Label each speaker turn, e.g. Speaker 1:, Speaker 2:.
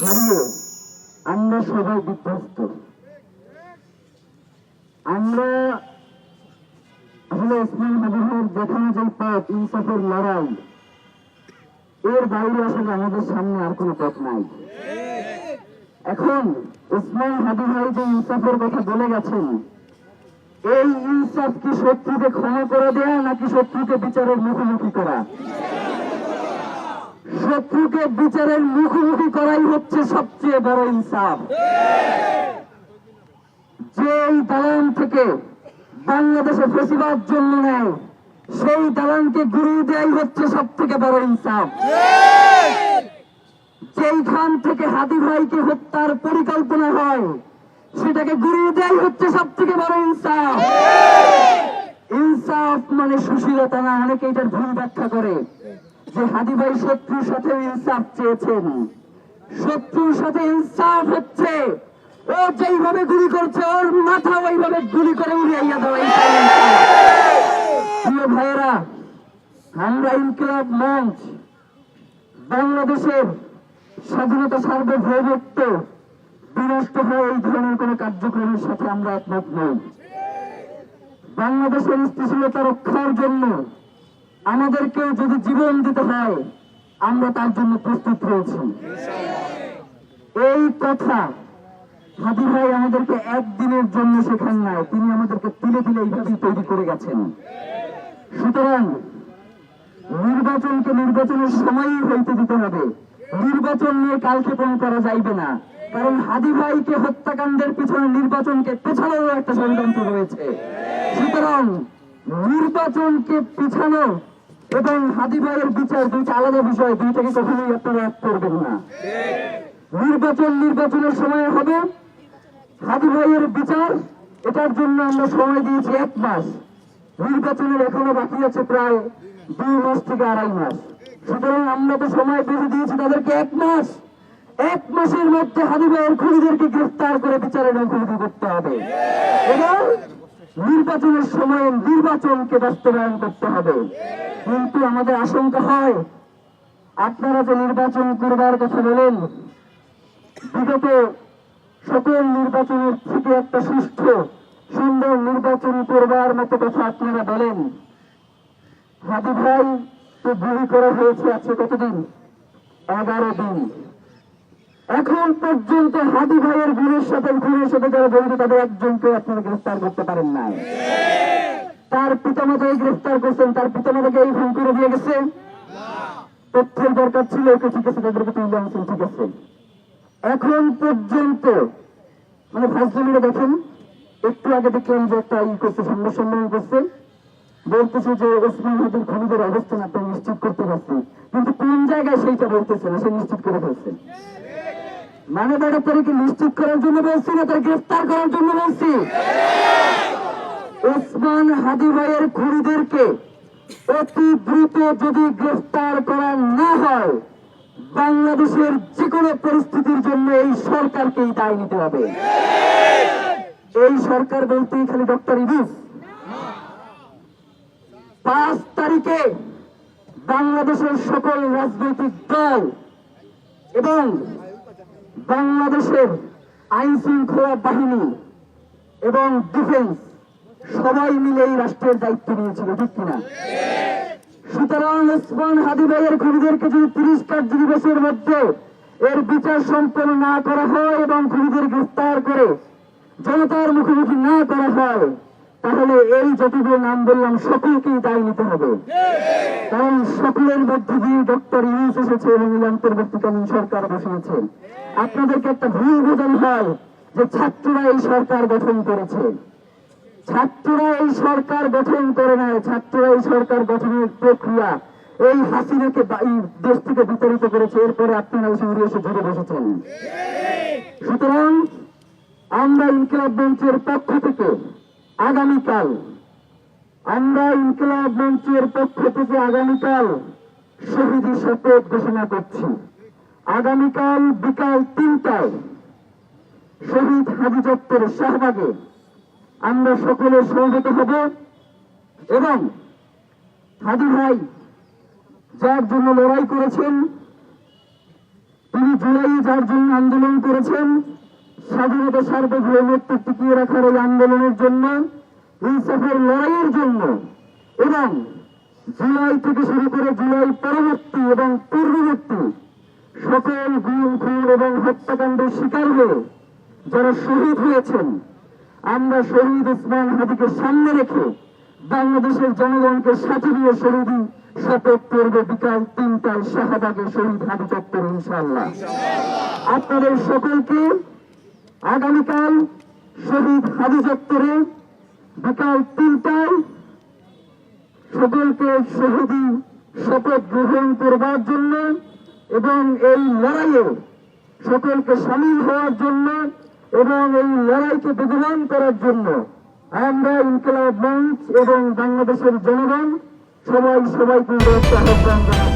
Speaker 1: হারিয়ে আমরা সবাই বিধ্বস্ত। আমরা আসলে ওসমান হাদি ভাইয়ের দেখানো যে পথ, ইনসাফের লড়াই, এর বাইরে আসলে আমাদের সামনে আর কোনো পথ নাই। এখন ওসমান হাদি ভাই যে ইনসাফের কথা বলে গেছেন, এই ইনসাফ কি শত্রুকে ক্ষমা করে দেয়া নাকি শত্রুকে বিচারের মুখোমুখি করা? শত্রুকে বিচারের মুখোমুখি করাই হচ্ছে সবচেয়ে বড় ইনসাফ। যেই দালান থেকে বাংলাদেশে ফেসিবাদ জন্ম নেয়, সেই দালানকে গুঁড়িয়ে দেওয়াই হচ্ছে সব থেকে বড় ইনসাফ। যেইখান থেকে হাদি ভাইকে হত্যার পরিকল্পনা হয়, সেটাকে গুঁড়িয়ে দেওয়াই হচ্ছে সব থেকে বড় ইনসাফ। ইনসাফ মানে সুশীলতা না। অনেকে এটার ভুল ব্যাখ্যা করে যে হাদি ভাই শত্রুর সাথে ইনসাফ চেয়েছেন। শত্রুর সাথে ইনসাফ হচ্ছে ও যেইভাবে গুলি করছে, ওর মাথা ওইভাবে গুলি করে উড়িয়ে দেওয়া। প্রিয় ভাইয়েরা, আমরা ইনকিলাব মঞ্চ বাংলাদেশের স্বাধীনতা, সার্বভৌমত্ব বিনষ্ট হয় এই ধরনের কোন কার্যক্রমের সাথে আমরা একমত নই। বাংলাদেশের স্থিতিশীলতা রক্ষার জন্য আমাদেরকে যদি জীবন দিতে হয়, আমরা তার জন্য প্রস্তুত রয়েছি। এই কথা হাদি ভাই আমাদেরকে একদিনের জন্য শেখান নাই, তিনি আমাদেরকে তুলে তুলে এইভাবেই তৈরি করে গেছেন। সুতরাং নির্বাচনকে নির্বাচনের সময়ই হইতে দিতে হবে। নির্বাচন নিয়ে কালক্ষেপণ করা যাইবে না, কারণ হাদি ভাইকে হত্যাকাণ্ডের পিছনে নির্বাচনকে পেছানোর একটা ষড়যন্ত্র রয়েছে। সুতরাং নির্বাচনকে পিছানো এবং হাদি ভাইয়ের বিচার দুইটা আলাদা বিষয়, দুইটাকে কখনোই আপনারা এক করবেন না। নির্বাচনের সময় হবে, হাদি ভাইয়ের বিচার, এটার জন্য আমরা সময় দিয়েছি 1 মাস। নির্বাচনের এখনো বাকি আছে প্রায় 2 মাস থেকে 2.5 মাস। সুতরাং আমরা তো সময় বেঁধে দিয়েছি তাদেরকে 1 মাস। 1 মাসের মধ্যে হাদি ভাইয়ের খুনিদেরকে গ্রেফতার করে বিচারের মুখোমুখি করতে হবে এবং নির্বাচনের সময় নির্বাচনকে বাস্তবায়ন করতে হবে। কিন্তু আমাদের আশঙ্কা হয়, আপনারা যে নির্বাচন করবার কথা বলেন, বিগত সকল নির্বাচনের থেকে একটা সুষ্ঠু সুন্দর নির্বাচন করবার মতো কথা আপনারা বলেন। হাদি ভাই তো গুলি করা হয়েছে আছে কতদিন? 11 দিন। এখন পর্যন্ত হাদি ভাইয়ের খুনের সাথে যারা জড়িত তাদের একজনকে আপনারা গ্রেফতার করতে পারেন না। তার পিতামাতাকে গ্রেফতার করছেন, তার পিতামাতাকে এই ফোন করে দিয়ে গেছে। তথ্যের দরকার ছিল, ওকে ঠিক আছে, তাদেরকে তুলে আনছেন, ঠিক আছে। এখন পর্যন্ত মানে ফার্স্ট দেখেন, একটু আগে দেখলাম যে একটা করছে, সংবাদ সম্মেলন করছে, বলতেছে যে ওসমান হাদির খুনিদের অবস্থান আপনি নিশ্চিত করতে পারছি, কিন্তু কোন জায়গায় সেইটা বলতেছে না, সে নিশ্চিত করে ফেলছে। মানে তাদেরকে নিশ্চিত করার জন্য বলছি না, তারা গ্রেফতার করার জন্য বলছি। ওসমান হাদি ভাইয়ের খুনিদেরকে অতি দ্রুত যদি গ্রেফতার করা না হয়, বাংলাদেশের যে কোনো পরিস্থিতির জন্য এই সরকারকেই দায় নিতে হবে। এই সরকার বলতেই খালি ডক্টর ইউনূস। 5 তারিখে বাংলাদেশের সকল রাজনৈতিক দল এবং বাংলাদেশের আইন শৃঙ্খলা বাহিনী এবং ডিফেন্স সবাই মিলে এই রাষ্ট্রের দায়িত্ব নিয়েছিল, ঠিক কিনা? সুতরাং ওসমান হাদি ভাইয়ের খুনিদেরকে যদি 30 কার্য দিবসের মধ্যে এর বিচার সম্পন্ন না করা হয় এবং খুনিদের গ্রেফতার করে জনতার মুখোমুখি না করা হয়, তাহলে এই যতগুলো নাম বললাম সকলকেই দায় নিতে হবে। কারণ সকলের মধ্যে দিয়ে ডক্টর ইউনূস এসেছে এবং অন্তর্বর্তীকালীন সরকার বসিয়েছে। আপনাদেরকে একটা ভুল বোঝানো হয় যে ছাত্ররা এই সরকার গঠন করেছে। ছাত্ররা এই সরকার গঠন করে নাই। ছাত্ররা এই সরকার গঠনের প্রক্রিয়া এই হাসিনাকে এই দেশ থেকে বিতাড়িত করেছে, এরপরে আপনারা এসে উড়ে এসে জুড়ে বসেছেন। সুতরাং আমরা ইনকিলাব মঞ্চের পক্ষ থেকে আগামীকাল শহীদি শপথ ঘোষণা করছি। আগামীকাল বিকাল 3টায় শহীদ হাজি চত্বর শাহবাগে আমরা সকলে সমবেত হব এবং হাদি ভাই যার জন্য লড়াই করেছেন, তিনি জুলাই যার জন্য আন্দোলন করেছেন, স্বাধীনতা সার্বভৌমত্ব টিকিয়ে রাখার এই আন্দোলনের জন্য, ইনসাফের লড়াইয়ের জন্য, এবং জুলাই থেকে শুরু করে জুলাই পরবর্তী এবং পূর্ববর্তী সকল গুম খুন এবং হত্যাকাণ্ডের শিকার হয়ে যারা শহীদ হয়েছেন, আমরা শহীদ ওসমান হাদিকে সামনে রেখে বাংলাদেশের জনগণকে সাথে নিয়ে শহীদ শপথ করবে বিকাল 3টায় শাহবাগে শহীদ হাদি চত্বরে ইনশাআল্লাহ। আপনাদের সকলকে আগামীকাল শহীদ হাদি চত্বরে বিকাল 3টায় সকলকে শহীদি শপথ গ্রহণ করবার জন্য এবং এই লড়াইয়ে সকলকে সামিল হওয়ার জন্য এবং এই লড়াইকে বেগবান করার জন্য আমরা ইনকিলাব মঞ্চ এবং বাংলাদেশের জনগণ সবাইকে আহ্বান জানাই।